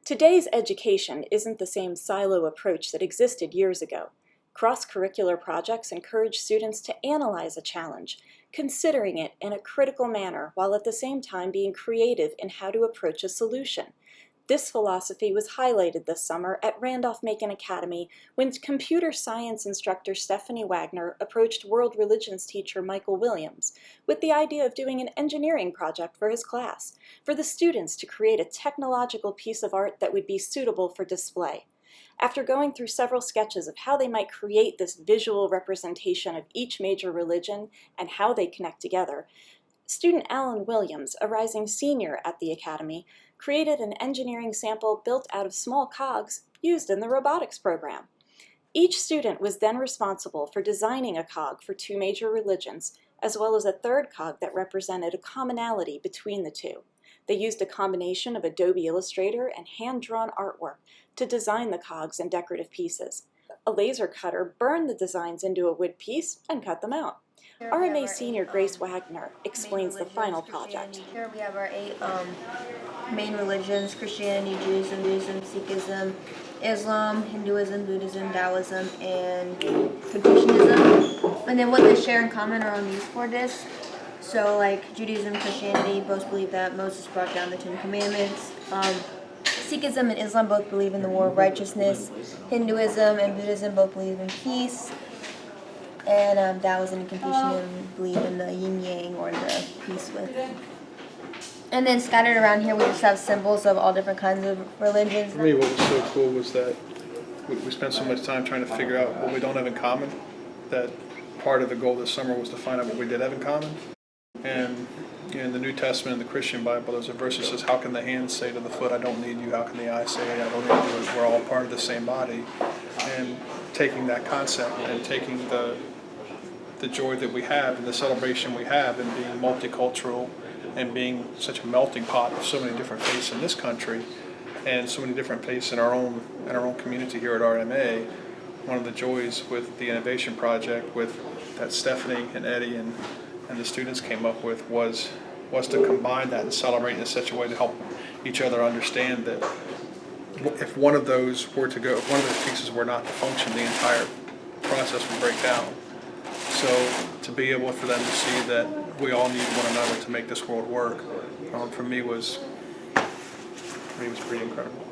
Today's education isn't the same silo approach that existed years ago. Cross-curricular projects encourage students to analyze a challenge, considering it in a critical manner while at the same time being creative in how to approach a solution. This philosophy was highlighted this summer at Randolph-Macon Academy when computer science instructor Stephanie Wagner approached world religions teacher Michael Williams with the idea of doing an engineering project for his class, for the students to create a technological piece of art that would be suitable for display. After going through several sketches of how they might create this visual representation of each major religion and how they connect together, student Alan Williams, a rising senior at the Academy, created an engineering sample built out of small cogs used in the robotics program. Each student was then responsible for designing a cog for two major religions, as well as a third cog that represented a commonality between the two. They used a combination of Adobe Illustrator and hand-drawn artwork to design the cogs and decorative pieces. A laser cutter burned the designs into a wood piece and cut them out. RMA senior Grace Wagner explains the final project. Here we have our 8 main religions: Christianity, Judaism, Sikhism, Islam, Hinduism, Buddhism, Taoism, and Confucianism. And then what they share in common are on these 4 discs. So like Judaism, Christianity both believe that Moses brought down the 10 Commandments. Sikhism and Islam both believe in the war of righteousness. Hinduism and Buddhism both believe in peace. And Taoism and Confucianism believe in the yin-yang, or the peace with. And then scattered around here we just have symbols of all different kinds of religions. For me, what was so cool was that we spent so much time trying to figure out what we don't have in common, that part of the goal this summer was to find out what we did have in common. And in the New Testament, in the Christian Bible, there's a verse that says, how can the hand say to the foot, I don't need you? How can the eye say, I don't need you? We're all part of the same body. And taking that concept and taking the joy that we have and the celebration we have in being multicultural and being such a melting pot of so many different faiths in this country and so many different faiths in our own community here at RMA. One of the joys with the innovation project that Stephanie and Eddie and the students came up with was to combine that and celebrate in such a way to help each other understand that if one of those were to go, if one of those pieces were not to function, the entire process would break down. So to be able for them to see that we all need one another to make this world work, for me was pretty incredible.